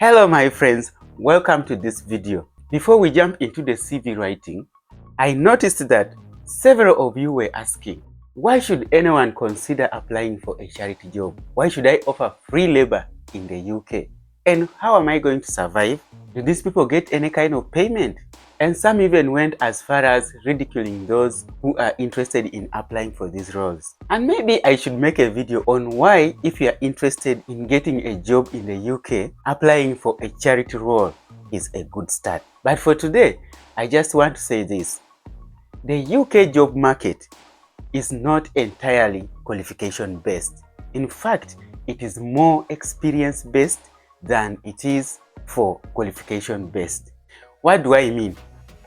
Hello my friends, welcome to this video. Before we jump into the CV writing, I noticed that several of you were asking, why should anyone consider applying for a charity job? Why should I offer free labor in the UK? And how am I going to survive? Do these people get any kind of payment? And some even went as far as ridiculing those who are interested in applying for these roles. And maybe I should make a video on why, if you are interested in getting a job in the UK, applying for a charity role is a good start. But for today, I just want to say this. The UK job market is not entirely qualification based. In fact, it is more experience based than it is for qualification based. What do I mean?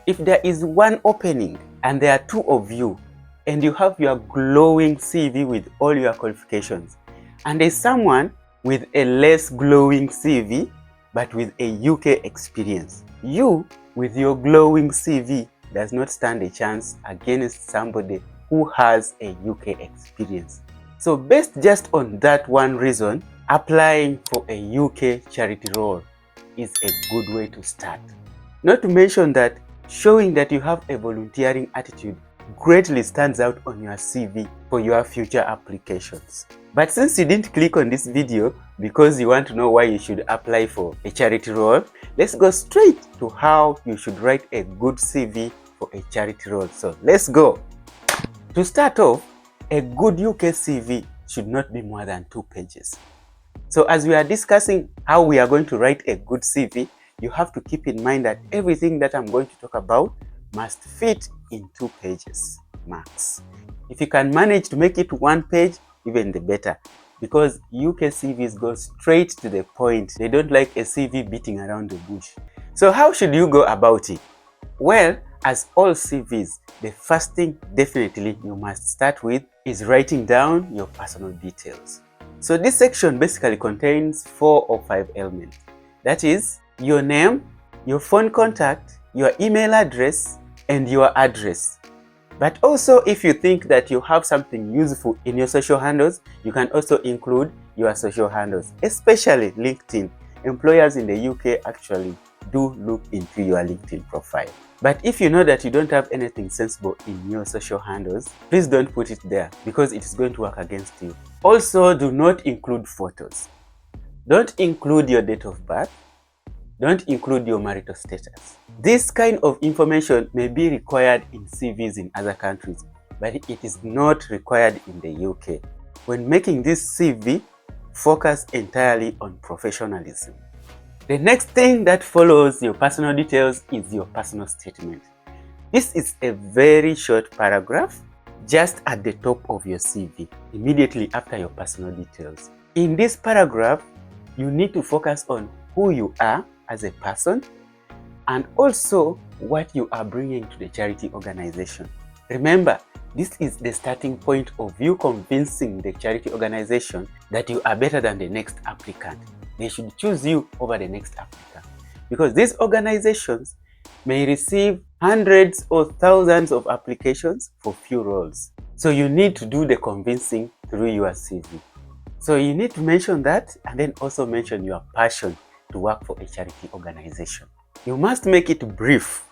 If there is one opening and there are two of you and you have your glowing CV with all your qualifications, and there's someone with a less glowing CV but with a UK experience, you with your glowing CV does not stand a chance against somebody who has a UK experience. So based just on that one reason, applying for a UK charity role is a good way to start. Not to mention that showing that you have a volunteering attitude greatly stands out on your CV for your future applications. But since you didn't click on this video because you want to know why you should apply for a charity role, let's go straight to how you should write a good CV for a charity role. So let's go. To start off, a good UK CV should not be more than 2 pages. So as we are discussing how we are going to write a good CV, you have to keep in mind that everything that I'm going to talk about must fit in 2 pages max. If you can manage to make it 1 page, even the better, because UK CVs go straight to the point. They don't like a CV beating around the bush. So how should you go about it? Well, as all CVs, the first thing definitely you must start with is writing down your personal details. So this section basically contains 4 or 5 elements. That is your name, your phone contact, your email address, and your address. But also, if you think that you have something useful in your social handles, you can also include your social handles, especially LinkedIn. Employers in the UK actually do look into your LinkedIn profile. But if you know that you don't have anything sensible in your social handles, please don't put it there because it is going to work against you. Also, do not include photos. Don't include your date of birth. Don't include your marital status. This kind of information may be required in CVs in other countries, but it is not required in the UK. When making this CV, focus entirely on professionalism. The next thing that follows your personal details is your personal statement. This is a very short paragraph just at the top of your CV, immediately after your personal details. In this paragraph, you need to focus on who you are as a person and also what you are bringing to the charity organization. Remember, this is the starting point of you convincing the charity organization that you are better than the next applicant. They should choose you over the next applicant because these organizations may receive hundreds or thousands of applications for few roles. So you need to do the convincing through your CV. So you need to mention that and then also mention your passion to work for a charity organization. You must make it brief,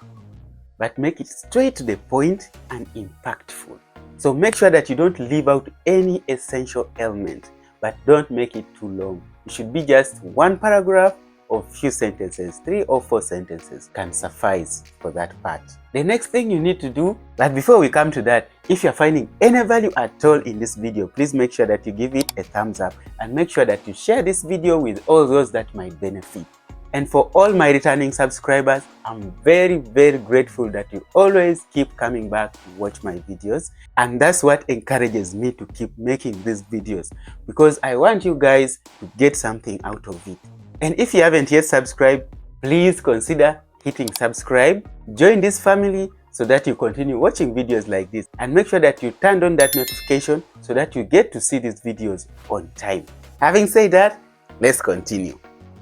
but make it straight to the point and impactful. So make sure that you don't leave out any essential element, but don't make it too long. It should be just 1 paragraph or few sentences. 3 or 4 sentences can suffice for that part. The next thing you need to do, but before we come to that, if you're finding any value at all in this video, please make sure that you give it a thumbs up and make sure that you share this video with all those that might benefit. And for all my returning subscribers, I'm very, very grateful that you always keep coming back to watch my videos. And that's what encourages me to keep making these videos because I want you guys to get something out of it. And if you haven't yet subscribed, please consider hitting subscribe. Join this family so that you continue watching videos like this. And make sure that you turned on that notification so that you get to see these videos on time. Having said that, let's continue.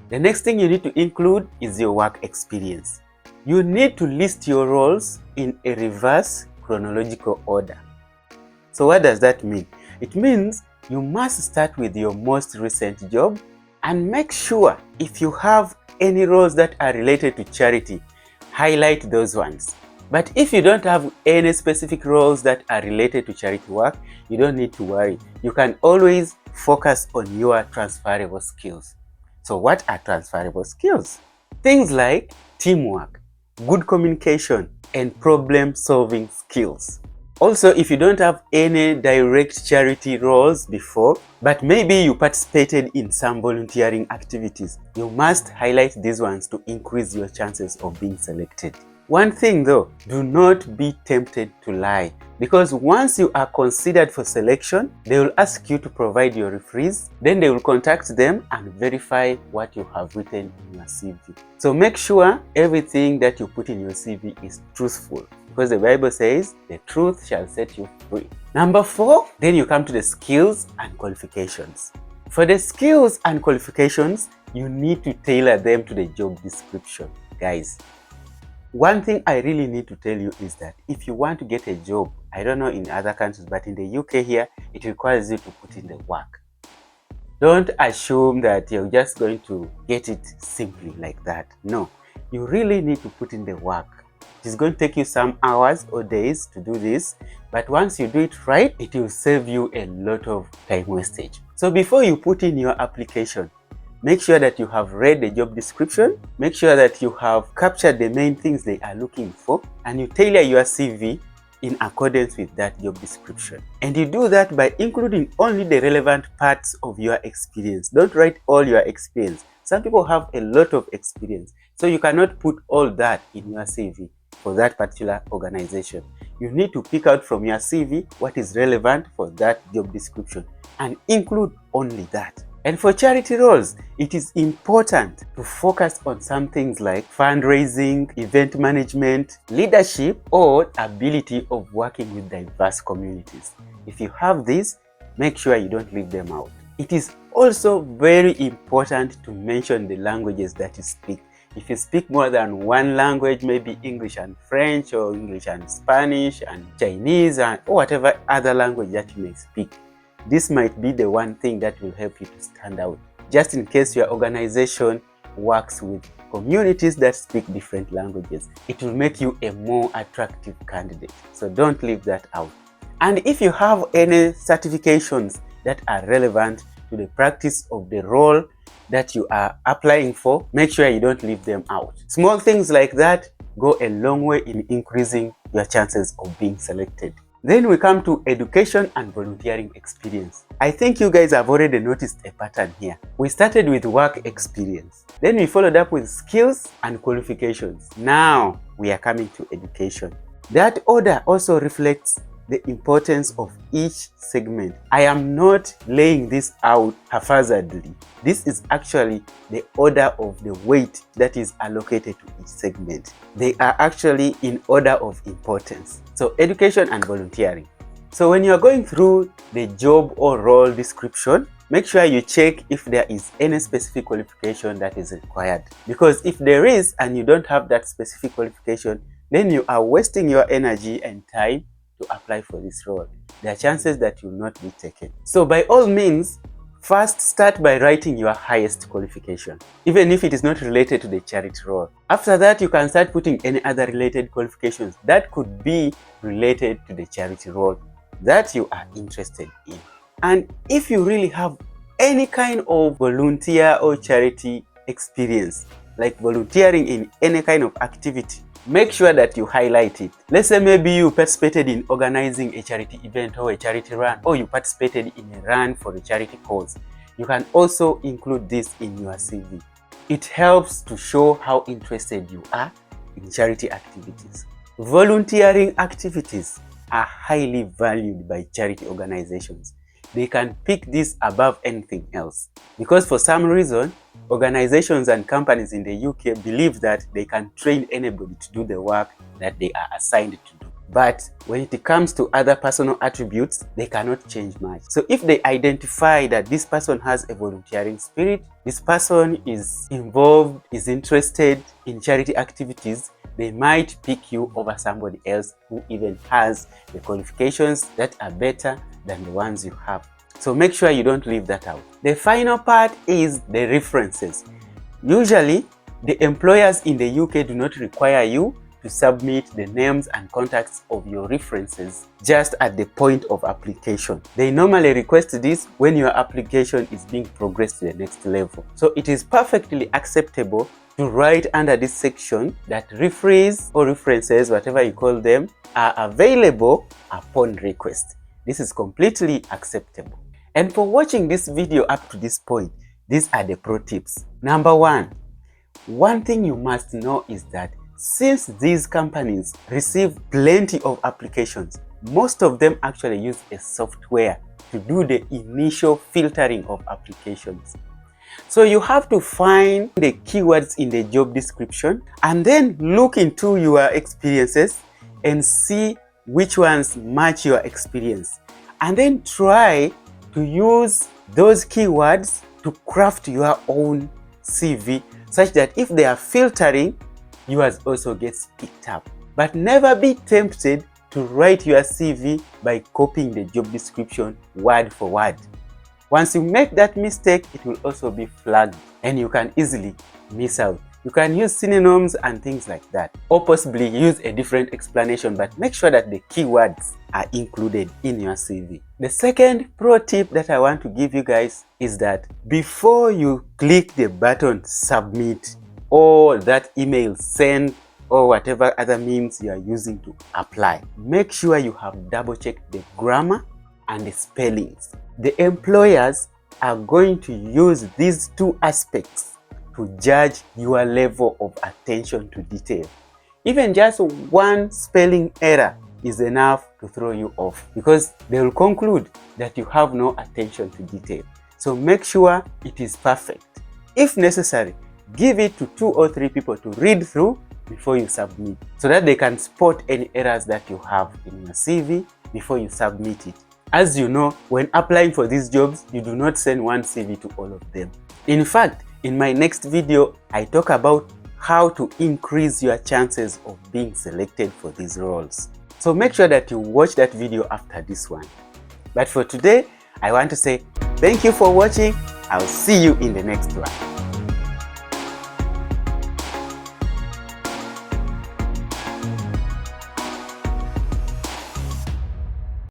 The next thing you need to include is your work experience. You need to list your roles in a reverse chronological order. So what does that mean? It means you must start with your most recent job and make sure if you have any roles that are related to charity, highlight those ones. But if you don't have any specific roles that are related to charity work, you don't need to worry. You can always focus on your transferable skills. So what are transferable skills? Things like teamwork, good communication, and problem-solving skills. Also, if you don't have any direct charity roles before, but maybe you participated in some volunteering activities, you must highlight these ones to increase your chances of being selected. One thing though, do not be tempted to lie, because once you are considered for selection, they will ask you to provide your referees, then they will contact them and verify what you have written in your CV. So make sure everything that you put in your CV is truthful, because the Bible says the truth shall set you free. Number 4, then you come to the skills and qualifications. For the skills and qualifications, you need to tailor them to the job description. Guys, one thing I really need to tell you is that if you want to get a job, I don't know in other countries, but in the UK here, it requires you to put in the work. Don't assume that you're just going to get it simply like that. No, you really need to put in the work. It is going to take you some hours or days to do this, but once you do it right, it will save you a lot of time wastage. So before you put in your application, make sure that you have read the job description, make sure that you have captured the main things they are looking for, and you tailor your CV in accordance with that job description. And you do that by including only the relevant parts of your experience. Don't write all your experience. Some people have a lot of experience, so you cannot put all that in your CV for that particular organization. You need to pick out from your CV what is relevant for that job description and include only that. And for charity roles, it is important to focus on some things like fundraising, event management, leadership, or ability of working with diverse communities. If you have this, make sure you don't leave them out. It is also very important to mention the languages that you speak. If you speak more than one language, maybe English and French, or English and Spanish and Chinese, or whatever other language that you may speak, this might be the one thing that will help you to stand out, just in case your organization works with communities that speak different languages. It will make you a more attractive candidate. So don't leave that out. And if you have any certifications that are relevant to the practice of the role that you are applying for, make sure you don't leave them out. Small things like that go a long way in increasing your chances of being selected. Then we come to education and volunteering experience. I think you guys have already noticed a pattern here. We started with work experience. Then we followed up with skills and qualifications. Now we are coming to education. That order also reflects the importance of each segment. I am not laying this out haphazardly. This is actually the order of the weight that is allocated to each segment. They are actually in order of importance. So education and volunteering. So when you are going through the job or role description, make sure you check if there is any specific qualification that is required. Because if there is and you don't have that specific qualification, then you are wasting your energy and time to apply for this role. There are chances that you will not be taken. So by all means, first start by writing your highest qualification, even if it is not related to the charity role. After that, you can start putting any other related qualifications that could be related to the charity role that you are interested in. And if you really have any kind of volunteer or charity experience, like volunteering in any kind of activity, make sure that you highlight it. Let's say maybe you participated in organizing a charity event or a charity run, or you participated in a run for a charity cause. You can also include this in your CV. It helps to show how interested you are in charity activities. Volunteering activities are highly valued by charity organizations. They can pick this above anything else because for some reason, organizations and companies in the UK believe that they can train anybody to do the work that they are assigned to do. But when it comes to other personal attributes, they cannot change much. So if they identify that this person has a volunteering spirit, this person is involved, is interested in charity activities, they might pick you over somebody else who even has the qualifications that are better than the ones you have. So make sure you don't leave that out. The final part is the references. Usually, The employers in the UK do not require you to submit the names and contacts of your references just at the point of application. They normally request this when your application is being progressed to the next level. So it is perfectly acceptable to write under this section that referees or references, whatever you call them, are available upon request. This is completely acceptable. And for watching this video up to this point, these are the pro tips. Number one thing you must know is that since these companies receive plenty of applications, most of them actually use a software to do the initial filtering of applications. So you have to find the keywords in the job description and then look into your experiences and see which ones match your experience. And then try to use those keywords to craft your own CV such that if they are filtering, yours also gets picked up. But never be tempted to write your CV by copying the job description word for word. Once you make that mistake, it will also be flagged and you can easily miss out. You can use synonyms and things like that, or possibly use a different explanation, but make sure that the keywords are included in your CV. The second pro tip that I want to give you guys is that before you click the button submit or that email send or whatever other means you are using to apply, make sure you have double checked the grammar and the spellings. The employers are going to use these two aspects to judge your level of attention to detail. Even just one spelling error is enough to throw you off because they will conclude that you have no attention to detail. So make sure it is perfect. If necessary, give it to 2 or 3 people to read through before you submit so that they can spot any errors that you have in your CV before you submit it. As you know, when applying for these jobs, you do not send one CV to all of them. In fact, in my next video, I talk about how to increase your chances of being selected for these roles. So make sure that you watch that video after this one. But for today, I want to say thank you for watching. I'll see you in the next one.